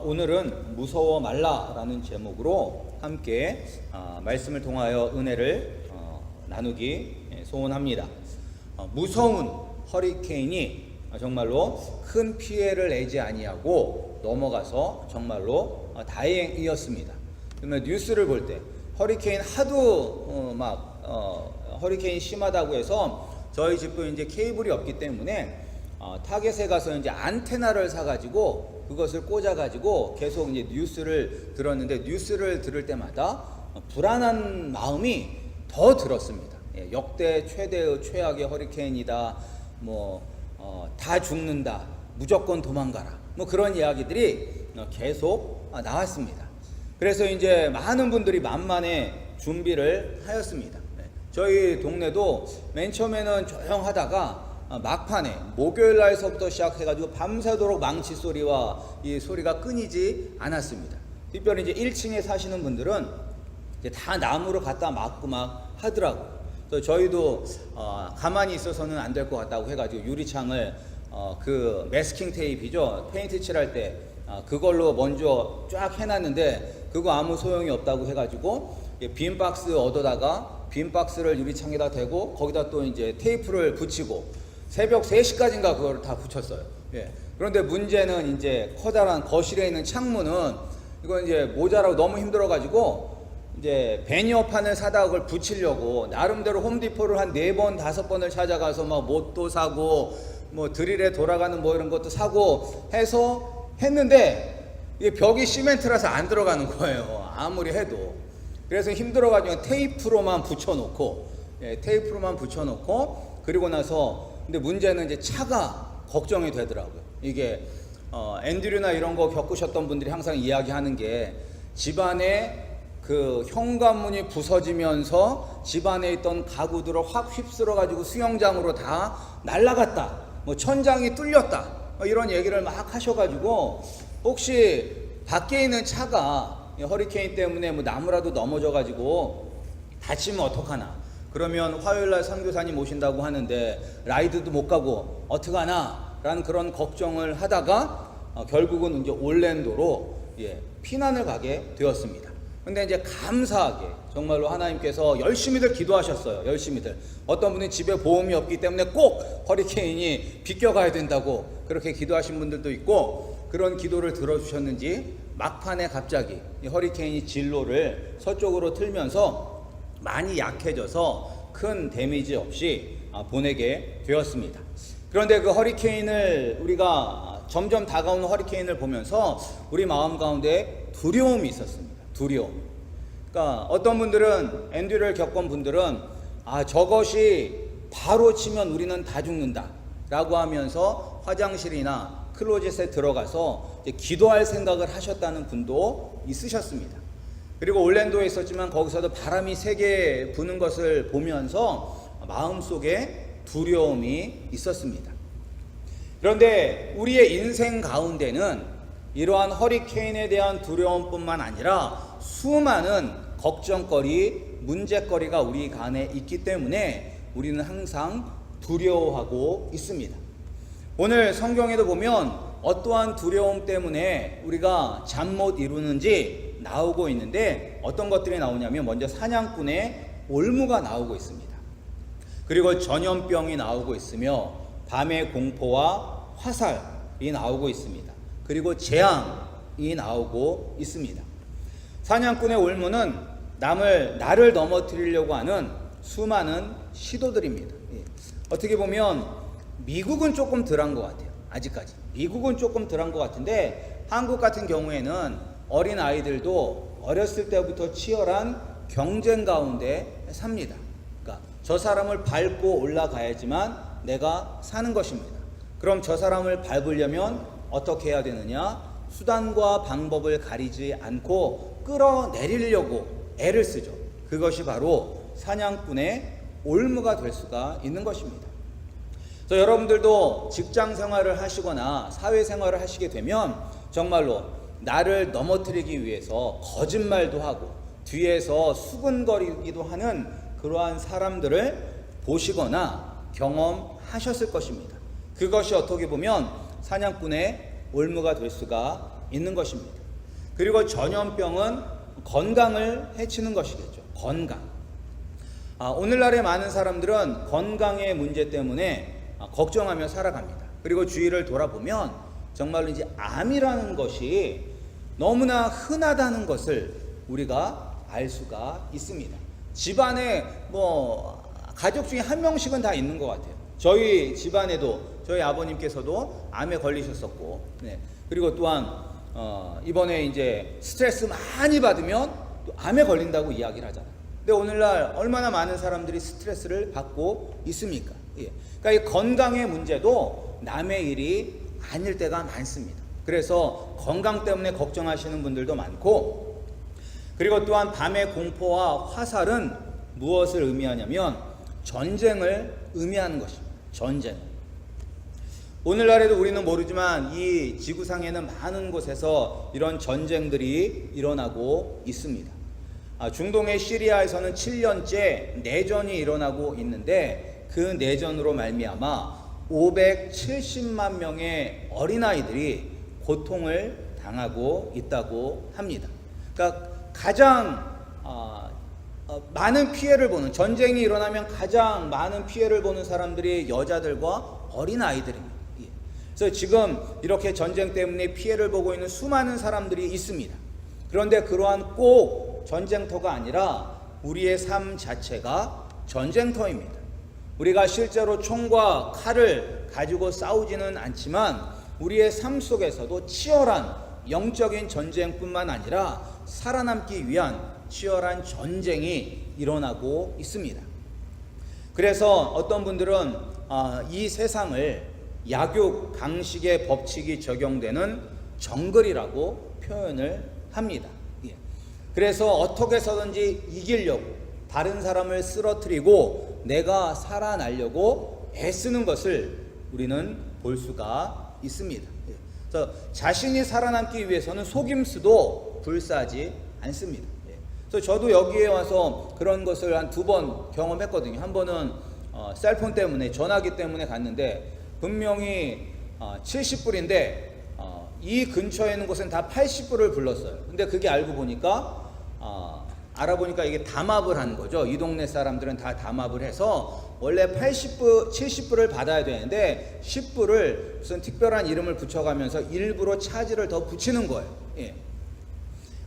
오늘은 무서워 말라라는 제목으로 함께 말씀을 통하여 은혜를 나누기 소원합니다. 무서운 허리케인이 정말로 큰 피해를 내지 아니하고 넘어가서 정말로 다행이었습니다. 그러면 뉴스를 볼 때 허리케인 하도 허리케인 심하다고 해서 저희 집도 이제 케이블이 없기 때문에 타겟에 가서 이제 안테나를 사가지고 그것을 꽂아가지고 계속 이제 뉴스를 들었는데, 뉴스를 들을 때마다 불안한 마음이 더 들었습니다. 역대 최대의 최악의 허리케인이다, 다 죽는다, 무조건 도망가라, 그런 이야기들이 계속 나왔습니다. 그래서 이제 많은 분들이 만만의 준비를 하였습니다. 저희 동네도 맨 처음에는 조용하다가 막판에 목요일 날서부터 시작해가지고 밤새도록 망치 소리와 이 소리가 끊이지 않았습니다. 특별히 이제 1층에 사시는 분들은 이제 다 나무로 갖다 막고 막 하더라고요. 그래서 저희도 가만히 있어서는 안 될 것 같다고 해가지고 유리창을 그 매스킹 테이프죠, 페인트 칠할 때 그걸로 먼저 쫙 해놨는데 그거 아무 소용이 없다고 해가지고 빈 박스 얻어다가 빈 박스를 유리창에다 대고 거기다 또 이제 테이프를 붙이고 새벽 3시까지인가 그걸 다 붙였어요. 그런데 문제는 이제 커다란 거실에 있는 창문은 이건 이제 모자라고 너무 힘들어가지고 이제 베니어판을 사다가 그걸 붙이려고 나름대로 홈디포를 한 4번 5번을 찾아가서 못도 사고 드릴에 돌아가는 이런 것도 사고 해서 했는데 이게 벽이 시멘트라서 안 들어가는 거예요, 아무리 해도. 그래서 힘들어가지고 테이프로만 붙여놓고 그리고 나서 근데 문제는 이제 차가 걱정이 되더라고요. 이게 앤드류나 이런 거 겪으셨던 분들이 항상 이야기하는 게, 집안에 그 현관문이 부서지면서 집안에 있던 가구들을 확 휩쓸어 가지고 수영장으로 다 날아갔다, 천장이 뚫렸다, 이런 얘기를 막 하셔가지고 혹시 밖에 있는 차가 허리케인 때문에 나무라도 넘어져 가지고 다치면 어떡하나, 그러면 화요일날 선교사님 오신다고 하는데 라이드도 못 가고 어떡하나 라는 그런 걱정을 하다가 결국은 이제 올랜도로 피난을 가게 되었습니다. 근데 이제 감사하게 정말로 하나님께서 열심히들 기도하셨어요. 열심히들. 어떤 분은 집에 보험이 없기 때문에 꼭 허리케인이 비껴가야 된다고 그렇게 기도하신 분들도 있고, 그런 기도를 들어주셨는지 막판에 갑자기 이 허리케인이 진로를 서쪽으로 틀면서 많이 약해져서 큰 데미지 없이 보내게 되었습니다. 그런데 그 허리케인을 우리가 점점 다가오는 허리케인을 보면서 우리 마음 가운데 두려움이 있었습니다. 두려움. 그러니까 어떤 분들은, 앤드류를 겪은 분들은 저것이 바로 치면 우리는 다 죽는다 라고 하면서 화장실이나 클로젯에 들어가서 기도할 생각을 하셨다는 분도 있으셨습니다. 그리고 올랜도에 있었지만 거기서도 바람이 세게 부는 것을 보면서 마음속에 두려움이 있었습니다. 그런데 우리의 인생 가운데는 이러한 허리케인에 대한 두려움뿐만 아니라 수많은 걱정거리, 문제거리가 우리 안에 있기 때문에 우리는 항상 두려워하고 있습니다. 오늘 성경에도 보면 어떠한 두려움 때문에 우리가 잠 못 이루는지 나오고 있는데, 어떤 것들이 나오냐면 먼저 사냥꾼의 올무가 나오고 있습니다. 그리고 전염병이 나오고 있으며 밤의 공포와 화살이 나오고 있습니다. 그리고 재앙이 나오고 있습니다. 사냥꾼의 올무는 나를 넘어뜨리려고 하는 수많은 시도들입니다. 어떻게 보면 미국은 조금 덜한 것 같아요. 아직까지 미국은 조금 덜한 것 같은데, 한국 같은 경우에는 어린 아이들도 어렸을 때부터 치열한 경쟁 가운데 삽니다. 그러니까 저 사람을 밟고 올라가야지만 내가 사는 것입니다. 그럼 저 사람을 밟으려면 어떻게 해야 되느냐? 수단과 방법을 가리지 않고 끌어내리려고 애를 쓰죠. 그것이 바로 사냥꾼의 올무가 될 수가 있는 것입니다. 그래서 여러분들도 직장 생활을 하시거나 사회 생활을 하시게 되면 정말로 나를 넘어뜨리기 위해서 거짓말도 하고 뒤에서 수근거리기도 하는 그러한 사람들을 보시거나 경험하셨을 것입니다. 그것이 어떻게 보면 사냥꾼의 올무가 될 수가 있는 것입니다. 그리고 전염병은 건강을 해치는 것이겠죠. 건강. 오늘날의 많은 사람들은 건강의 문제 때문에 걱정하며 살아갑니다. 그리고 주위를 돌아보면 정말로 이제 암이라는 것이 너무나 흔하다는 것을 우리가 알 수가 있습니다. 집안에 가족 중에 한 명씩은 다 있는 것 같아요. 저희 집안에도 저희 아버님께서도 암에 걸리셨었고, 네. 그리고 또한 이번에 이제 스트레스 많이 받으면 또 암에 걸린다고 이야기를 하잖아요. 근데 오늘날 얼마나 많은 사람들이 스트레스를 받고 있습니까? 예. 그러니까 이 건강의 문제도 남의 일이 아닐 때가 많습니다. 그래서 건강 때문에 걱정하시는 분들도 많고, 그리고 또한 밤의 공포와 화살은 무엇을 의미하냐면 전쟁을 의미하는 것입니다. 전쟁. 오늘날에도 우리는 모르지만 이 지구상에는 많은 곳에서 이런 전쟁들이 일어나고 있습니다. 중동의 시리아에서는 7년째 내전이 일어나고 있는데 그 내전으로 말미암아 570만 명의 어린아이들이 고통을 당하고 있다고 합니다. 그러니까 가장 많은 피해를 보는, 전쟁이 일어나면 가장 많은 피해를 보는 사람들이 여자들과 어린아이들입니다. 그래서 지금 이렇게 전쟁 때문에 피해를 보고 있는 수많은 사람들이 있습니다. 그런데 그러한 꼭 전쟁터가 아니라 우리의 삶 자체가 전쟁터입니다. 우리가 실제로 총과 칼을 가지고 싸우지는 않지만 우리의 삶 속에서도 치열한 영적인 전쟁뿐만 아니라 살아남기 위한 치열한 전쟁이 일어나고 있습니다. 그래서 어떤 분들은 이 세상을 약육 강식의 법칙이 적용되는 정글이라고 표현을 합니다. 그래서 어떻게 해서든지 이기려고 다른 사람을 쓰러뜨리고 내가 살아나려고 애쓰는 것을 우리는 볼 수가 있습니다. 그래서 자신이 살아남기 위해서는 속임수도 불사하지 않습니다. 그래서 저도 여기에 와서 그런 것을 한 2번 경험했거든요. 한 번은 셀폰 때문에, 전화기 때문에 갔는데 분명히 70불인데 이 원처에 있는 곳은 다 80불을 불렀어요. 근데 그게 알고 보니까 알아보니까 이게 담합을 한 거죠. 이 동네 사람들은 다 담합을 해서 원래 80불, 70불을 받아야 되는데 10불을 무슨 특별한 이름을 붙여가면서 일부러 차지를 더 붙이는 거예요. 예.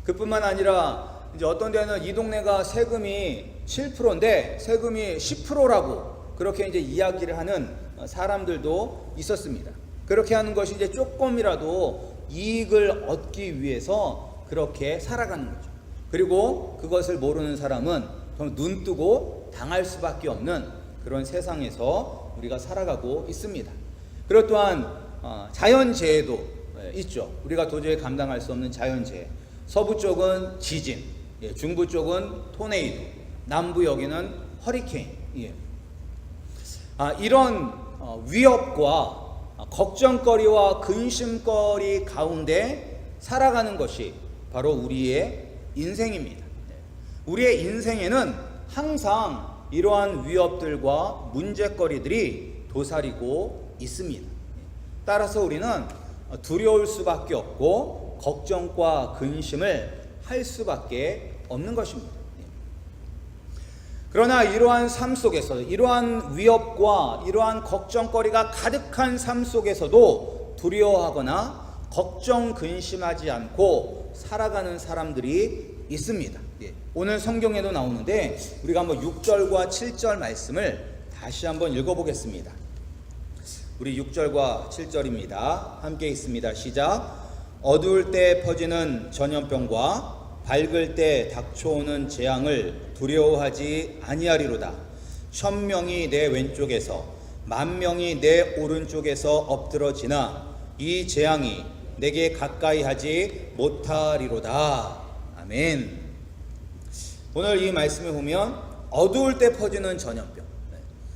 그뿐만 아니라 이제 어떤 데는 이 동네가 세금이 7%인데 세금이 10%라고 그렇게 이제 이야기를 하는 사람들도 있었습니다. 그렇게 하는 것이 이제 조금이라도 이익을 얻기 위해서 그렇게 살아가는 거죠. 그리고 그것을 모르는 사람은 눈 뜨고 당할 수밖에 없는 그런 세상에서 우리가 살아가고 있습니다. 그리고 또한 자연재해도 있죠. 우리가 도저히 감당할 수 없는 자연재해. 서부 쪽은 지진, 중부 쪽은 토네이도, 남부 여기는 허리케인. 이런 위협과 걱정거리와 근심거리 가운데 살아가는 것이 바로 우리의 인생입니다. 우리의 인생에는 항상 이러한 위협들과 문제거리들이 도사리고 있습니다. 따라서 우리는 두려울 수밖에 없고 걱정과 근심을 할 수밖에 없는 것입니다. 그러나 이러한 삶 속에서, 이러한 위협과 이러한 걱정거리가 가득한 삶 속에서도 두려워하거나 걱정 근심하지 않고 살아가는 사람들이 있습니다. 오늘 성경에도 나오는데 우리가 한번 6절과 7절 말씀을 다시 한번 읽어보겠습니다. 우리 6절과 7절입니다. 함께 있습니다. 시작. 어두울 때 퍼지는 전염병과 밝을 때 닥쳐오는 재앙을 두려워하지 아니하리로다. 1000명이 내 왼쪽에서 10,000명이 내 오른쪽에서 엎드러지나 이 재앙이 내게 가까이 하지 못하리로다. 아멘. 오늘 이 말씀을 보면 어두울 때 퍼지는 전염병,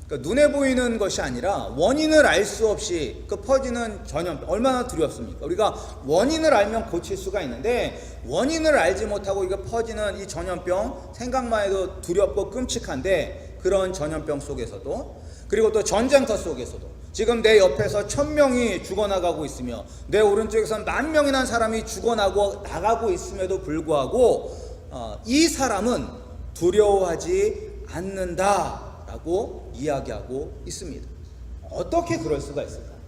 그러니까 눈에 보이는 것이 아니라 원인을 알 수 없이 그 퍼지는 전염병, 얼마나 두렵습니까? 우리가 원인을 알면 고칠 수가 있는데 원인을 알지 못하고 이거 퍼지는 이 전염병, 생각만 해도 두렵고 끔찍한데, 그런 전염병 속에서도, 그리고 또 전쟁터 속에서도 지금 내 옆에서 1000명이 죽어나가고 있으며 내 오른쪽에서는 10,000명이나 사람이 죽어나가고 있음에도 불구하고 이 사람은 두려워하지 않는다라고 이야기하고 있습니다. 어떻게 그럴 수가 있을까요?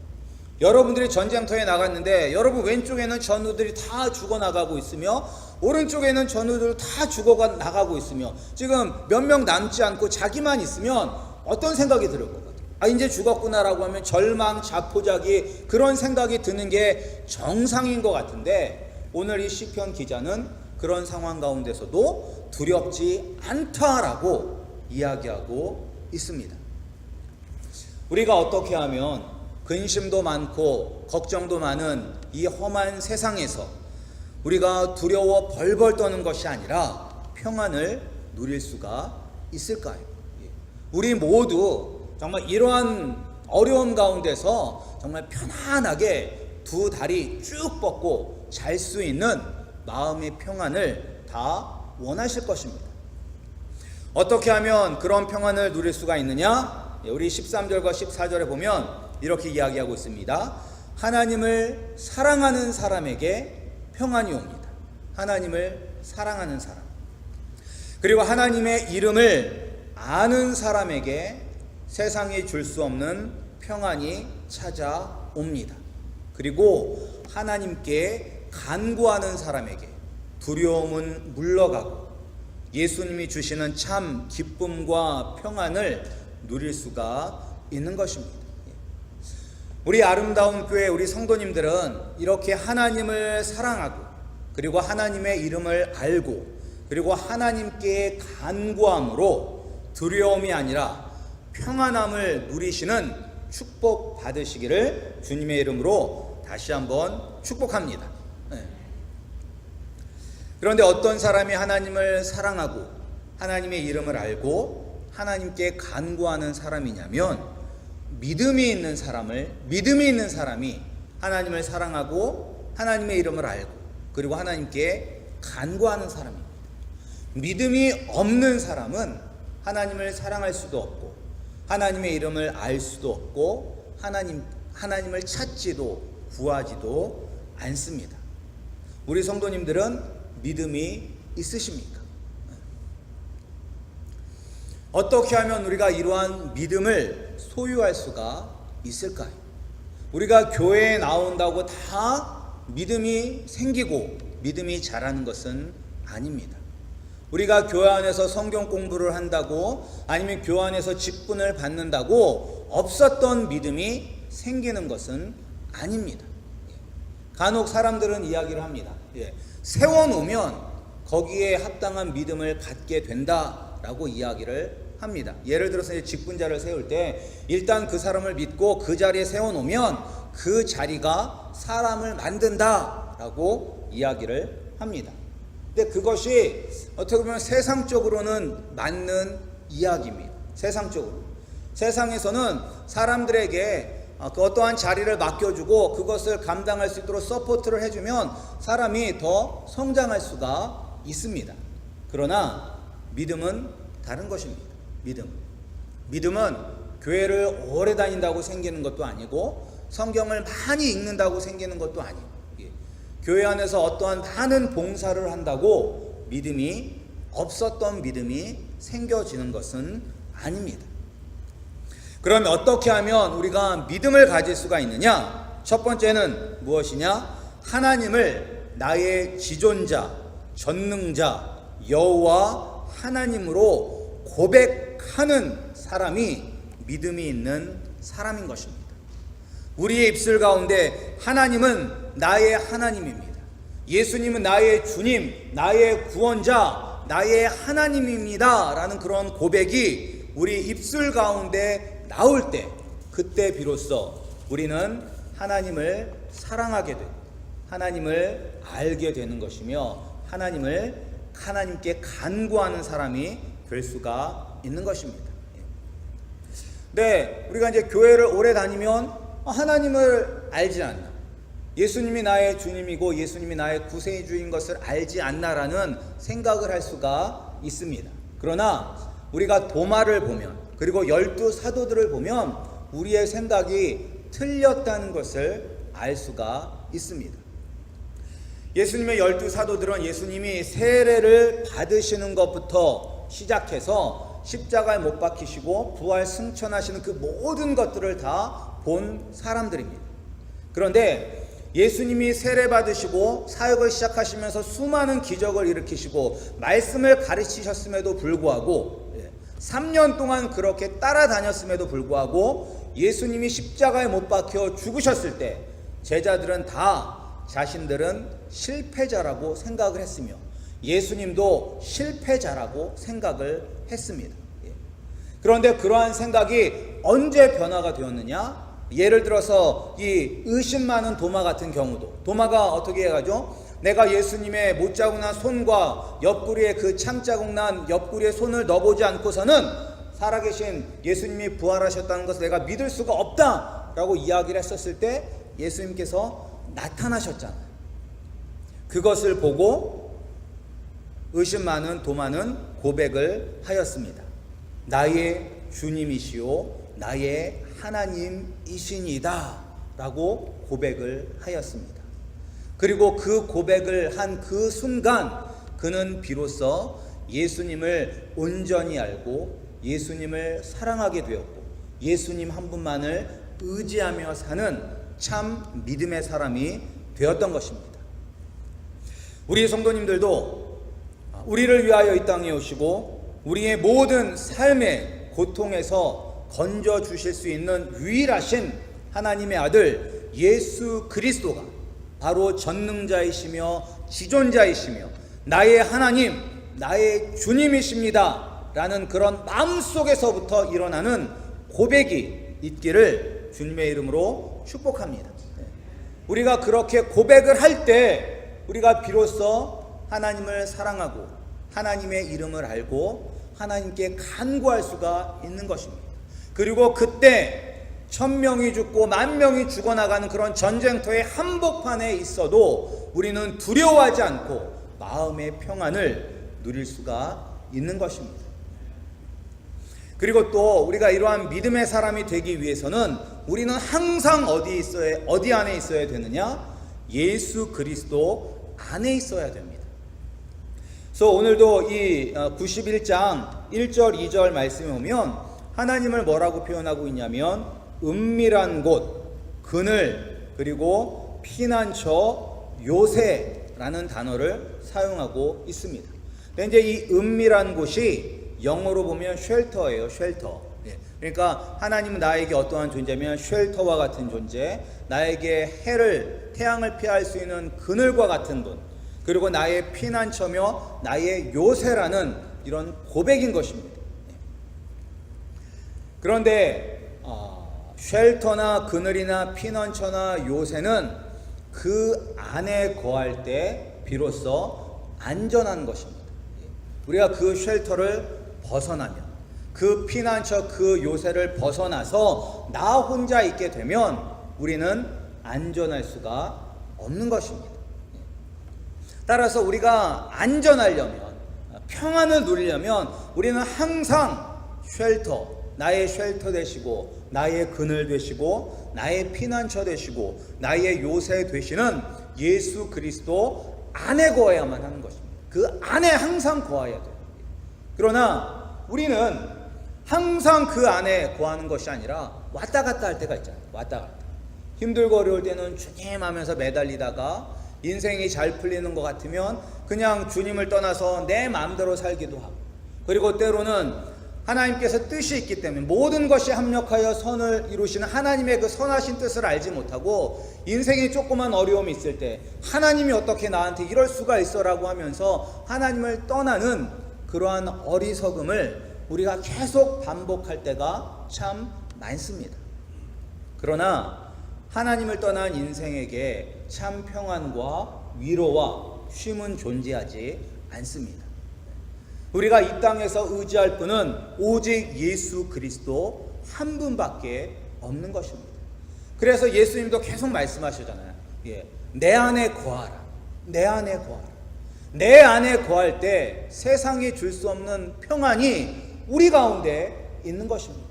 여러분들이 전쟁터에 나갔는데 여러분 왼쪽에는 전우들이 다 죽어나가고 있으며 오른쪽에는 전우들 다 죽어나가고 있으며 지금 몇 명 남지 않고 자기만 있으면 어떤 생각이 들을 것 같아요? 이제 죽었구나라고 하면 절망, 자포자기 그런 생각이 드는 게 정상인 것 같은데 오늘 이 시편 기자는 그런 상황 가운데서도 두렵지 않다라고 이야기하고 있습니다. 우리가 어떻게 하면 근심도 많고 걱정도 많은 이 험한 세상에서 우리가 두려워 벌벌 떠는 것이 아니라 평안을 누릴 수가 있을까요? 우리 모두 정말 이러한 어려움 가운데서 정말 편안하게 두 다리 쭉 뻗고 잘 수 있는 마음의 평안을 다 원하실 것입니다. 어떻게 하면 그런 평안을 누릴 수가 있느냐? 우리 13절과 14절에 보면 이렇게 이야기하고 있습니다. 하나님을 사랑하는 사람에게 평안이 옵니다. 하나님을 사랑하는 사람. 그리고 하나님의 이름을 아는 사람에게 세상이 줄 수 없는 평안이 찾아옵니다. 그리고 하나님께 간구하는 사람에게 두려움은 물러가고 예수님이 주시는 참 기쁨과 평안을 누릴 수가 있는 것입니다. 우리 아름다운 교회 우리 성도님들은 이렇게 하나님을 사랑하고 그리고 하나님의 이름을 알고 그리고 하나님께 간구함으로 두려움이 아니라 평안함을 누리시는 축복 받으시기를 주님의 이름으로 다시 한번 축복합니다. 그런데 어떤 사람이 하나님을 사랑하고 하나님의 이름을 알고 하나님께 간구하는 사람이냐면 믿음이 있는 사람이 하나님을 사랑하고 하나님의 이름을 알고 그리고 하나님께 간구하는 사람입니다. 믿음이 없는 사람은 하나님을 사랑할 수도 없고 하나님의 이름을 알 수도 없고 하나님을 찾지도 구하지도 않습니다. 우리 성도님들은 믿음이 있으십니까? 어떻게 하면 우리가 이러한 믿음을 소유할 수가 있을까요? 우리가 교회에 나온다고 다 믿음이 생기고 믿음이 자라는 것은 아닙니다. 우리가 교회 안에서 성경 공부를 한다고 아니면 교회 안에서 직분을 받는다고 없었던 믿음이 생기는 것은 아닙니다. 간혹 사람들은 이야기를 합니다. 세워놓으면 거기에 합당한 믿음을 갖게 된다라고 이야기를 합니다. 예를 들어서 직분자를 세울 때 일단 그 사람을 믿고 그 자리에 세워놓으면 그 자리가 사람을 만든다라고 이야기를 합니다. 근데 그것이 어떻게 보면 세상적으로는 맞는 이야기입니다. 세상에서는 사람들에게 그 어떠한 자리를 맡겨주고 그것을 감당할 수 있도록 서포트를 해주면 사람이 더 성장할 수가 있습니다. 그러나 믿음은 다른 것입니다. 믿음은 교회를 오래 다닌다고 생기는 것도 아니고 성경을 많이 읽는다고 생기는 것도 아니고 교회 안에서 어떠한 많은 봉사를 한다고 없었던 믿음이 생겨지는 것은 아닙니다. 그러면 어떻게 하면 우리가 믿음을 가질 수가 있느냐? 첫 번째는 무엇이냐? 하나님을 나의 지존자, 전능자, 여호와 하나님으로 고백하는 사람이 믿음이 있는 사람인 것입니다. 우리의 입술 가운데 하나님은 나의 하나님입니다. 예수님은 나의 주님, 나의 구원자, 나의 하나님입니다 라는 그런 고백이 우리 입술 가운데 나올 때 그때 비로소 우리는 하나님을 사랑하게 되고 하나님을 알게 되는 것이며 하나님께 간구하는 사람이 될 수가 있는 것입니다. 네, 우리가 이제 교회를 오래 다니면 하나님을 알지 않나, 예수님이 나의 주님이고 예수님이 나의 구세주인 것을 알지 않나라는 생각을 할 수가 있습니다. 그러나 우리가 도마를 보면 그리고 12 사도들을 보면 우리의 생각이 틀렸다는 것을 알 수가 있습니다. 예수님의 12사도들은 예수님이 세례를 받으시는 것부터 시작해서 십자가에 못 박히시고 부활 승천하시는 그 모든 것들을 다 본 사람들입니다. 그런데 예수님이 세례 받으시고 사역을 시작하시면서 수많은 기적을 일으키시고 말씀을 가르치셨음에도 불구하고 3년 동안 그렇게 따라다녔음에도 불구하고 예수님이 십자가에 못 박혀 죽으셨을 때 제자들은 다 자신들은 실패자라고 생각을 했으며 예수님도 실패자라고 생각을 했습니다. 그런데 그러한 생각이 언제 변화가 되었느냐? 예를 들어서 이 의심 많은 도마 같은 경우도, 도마가 어떻게 해가죠? 내가 예수님의 못자국 난 손과 옆구리에 그 참자국 난 옆구리에 손을 넣어보지 않고서는 살아계신 예수님이 부활하셨다는 것을 내가 믿을 수가 없다라고 이야기를 했었을 때 예수님께서 나타나셨잖아요. 그것을 보고 의심 많은 도마는 고백을 하였습니다. 나의 주님이시오 나의 하나님이시니다 라고 고백을 하였습니다. 그리고 그 고백을 한 그 순간 그는 비로소 예수님을 온전히 알고 예수님을 사랑하게 되었고 예수님 한 분만을 의지하며 사는 참 믿음의 사람이 되었던 것입니다. 우리 성도님들도 우리를 위하여 이 땅에 오시고 우리의 모든 삶의 고통에서 건져 주실 수 있는 유일하신 하나님의 아들 예수 그리스도가 바로 전능자이시며 지존자이시며 나의 하나님, 나의 주님이십니다 라는 그런 마음속에서부터 일어나는 고백이 있기를 주님의 이름으로 축복합니다. 우리가 그렇게 고백을 할 때 우리가 비로소 하나님을 사랑하고 하나님의 이름을 알고 하나님께 간구할 수가 있는 것입니다. 그리고 그때 1000명이 죽고 10,000명이 죽어나가는 그런 전쟁터의 한복판에 있어도 우리는 두려워하지 않고 마음의 평안을 누릴 수가 있는 것입니다. 그리고 또 우리가 이러한 믿음의 사람이 되기 위해서는 우리는 항상 어디 안에 있어야 되느냐? 예수 그리스도 안에 있어야 됩니다. 그래서 오늘도 이 91장 1절 2절 말씀에 보면 하나님을 뭐라고 표현하고 있냐면 은밀한 곳, 그늘, 그리고 피난처, 요새라는 단어를 사용하고 있습니다. 근데 이제 이 은밀한 곳이 영어로 보면 쉘터예요. 쉘터. 그러니까 하나님은 나에게 어떠한 존재면 쉘터와 같은 존재, 나에게 태양을 피할 수 있는 그늘과 같은 곳, 그리고 나의 피난처며 나의 요새라는 이런 고백인 것입니다. 그런데 쉘터나 그늘이나 피난처나 요새는 그 안에 거할 때 비로소 안전한 것입니다. 우리가 그 쉘터를 벗어나면, 그 피난처, 그 요새를 벗어나서 나 혼자 있게 되면 우리는 안전할 수가 없는 것입니다. 따라서 우리가 안전하려면, 평안을 누리려면 우리는 항상 쉘터, 나의 쉘터 되시고 나의 그늘 되시고 나의 피난처 되시고 나의 요새 되시는 예수 그리스도 안에 거해야만 하는 것입니다. 그 안에 항상 거해야 돼요. 그러나 우리는 항상 그 안에 거하는 것이 아니라 왔다 갔다 할 때가 있잖아요. 왔다 갔다. 힘들고 어려울 때는 주님 하면서 매달리다가 인생이 잘 풀리는 것 같으면 그냥 주님을 떠나서 내 마음대로 살기도 하고, 그리고 때로는 하나님께서 뜻이 있기 때문에 모든 것이 합력하여 선을 이루시는 하나님의 그 선하신 뜻을 알지 못하고 인생에 조그만 어려움이 있을 때 하나님이 어떻게 나한테 이럴 수가 있어라고 하면서 하나님을 떠나는 그러한 어리석음을 우리가 계속 반복할 때가 참 많습니다. 그러나 하나님을 떠난 인생에게 참 평안과 위로와 쉼은 존재하지 않습니다. 우리가 이 땅에서 의지할 분은 오직 예수 그리스도 한 분밖에 없는 것입니다. 그래서 예수님도 계속 말씀하시잖아요. 내 안에 거하라. 내 안에 거하라. 내 안에 거할 때 세상이 줄 수 없는 평안이 우리 가운데 있는 것입니다.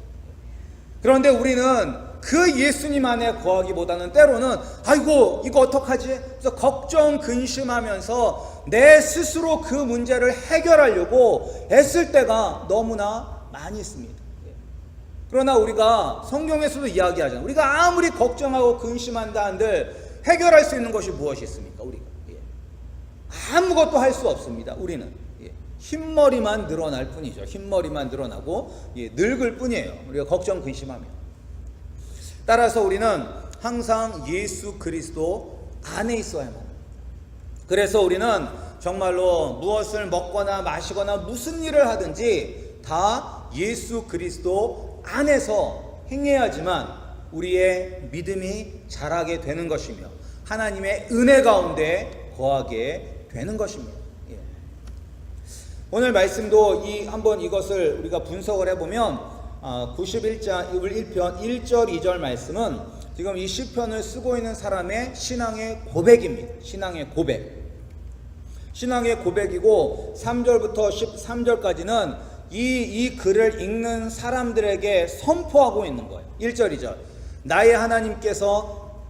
그런데 우리는 그 예수님 안에 거하기보다는 때로는 아이고 이거 어떡하지? 그래서 걱정 근심하면서 내 스스로 그 문제를 해결하려고 애쓸 때가 너무나 많이 있습니다. 그러나 우리가 성경에서도 이야기하잖아요. 우리가 아무리 걱정하고 근심한다 한들 해결할 수 있는 것이 무엇이 있습니까? 우리가 아무것도 할 수 없습니다. 우리는 흰머리만 늘어날 뿐이죠. 흰머리만 늘어나고 늙을 뿐이에요. 우리가 걱정 근심하면. 따라서 우리는 항상 예수 그리스도 안에 있어야만 합니다. 그래서 우리는 정말로 무엇을 먹거나 마시거나 무슨 일을 하든지 다 예수 그리스도 안에서 행해야지만 우리의 믿음이 자라게 되는 것이며 하나님의 은혜 가운데 거하게 되는 것입니다. 오늘 말씀도 한번 이것을 우리가 분석을 해보면 91편 1절 2절 말씀은 지금 이 시편을 쓰고 있는 사람의 신앙의 고백입니다. 신앙의 고백. 신앙의 고백이고 3절부터 13절까지는 이 글을 읽는 사람들에게 선포하고 있는 거예요. 1절 2절.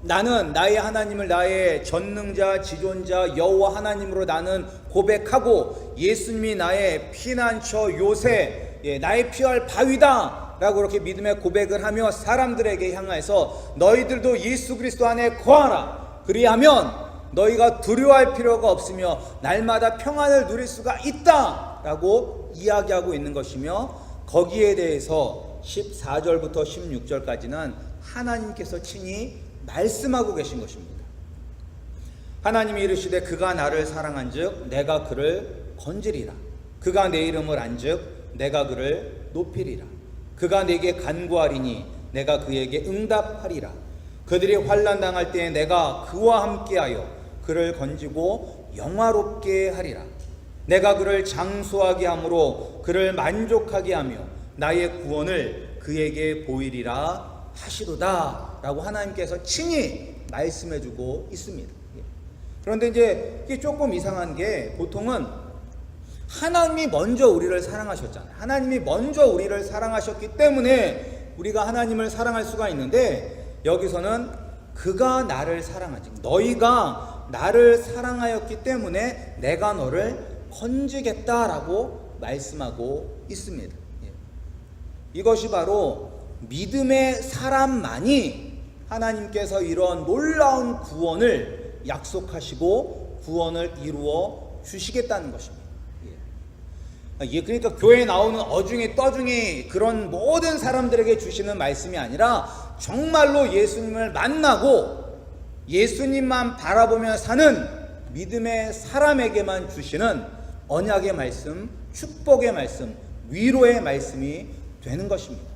나는 나의 하나님을 나의 전능자 지존자 여호와 하나님으로 나는 고백하고 예수님이 나의 피난처 요새 나의 피할 바위다 라고 그렇게 믿음의 고백을 하며 사람들에게 향해서 너희들도 예수 그리스도 안에 거하라. 그리하면 너희가 두려워할 필요가 없으며 날마다 평안을 누릴 수가 있다 라고 이야기하고 있는 것이며 거기에 대해서 14절부터 16절까지는 하나님께서 친히 말씀하고 계신 것입니다. 하나님이 이르시되 그가 나를 사랑한즉 내가 그를 건지리라. 그가 내 이름을 안즉 내가 그를 높이리라. 그가 내게 간구하리니 내가 그에게 응답하리라. 그들이 환난 당할 때에 내가 그와 함께하여 그를 건지고 영화롭게 하리라. 내가 그를 장수하게 함으로 그를 만족하게 하며 나의 구원을 그에게 보이리라 하시도다 라고 하나님께서 친히 말씀해주고 있습니다. 그런데 이제 이게 조금 이상한 게 보통은 하나님이 먼저 우리를 사랑하셨잖아요. 하나님이 먼저 우리를 사랑하셨기 때문에 우리가 하나님을 사랑할 수가 있는데 여기서는 그가 나를 사랑하지 너희가 나를 사랑하였기 때문에 내가 너를 건지겠다라고 말씀하고 있습니다. 이것이 바로 믿음의 사람만이 하나님께서 이런 놀라운 구원을 약속하시고 구원을 이루어 주시겠다는 것입니다. 그러니까 교회에 나오는 어중이 떠중이 그런 모든 사람들에게 주시는 말씀이 아니라 정말로 예수님을 만나고 예수님만 바라보며 사는 믿음의 사람에게만 주시는 언약의 말씀, 축복의 말씀, 위로의 말씀이 되는 것입니다.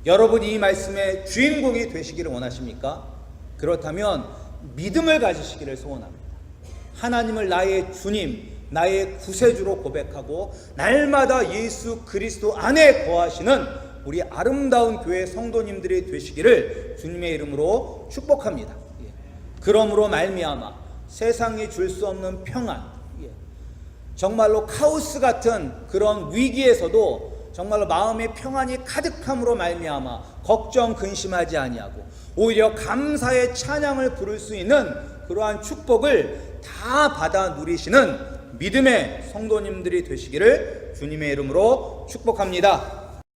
여러분이 이 말씀의 주인공이 되시기를 원하십니까? 그렇다면 믿음을 가지시기를 소원합니다. 하나님을 나의 주님, 나의 구세주로 고백하고 날마다 예수 그리스도 안에 거하시는 우리 아름다운 교회 성도님들이 되시기를 주님의 이름으로 축복합니다. 그러므로 말미암아 세상이 줄 수 없는 평안, 정말로 카오스 같은 그런 위기에서도 정말로 마음의 평안이 가득함으로 말미암아 걱정 근심하지 아니하고 오히려 감사의 찬양을 부를 수 있는 그러한 축복을 다 받아 누리시는 믿음의 성도님들이 되시기를 주님의 이름으로 축복합니다.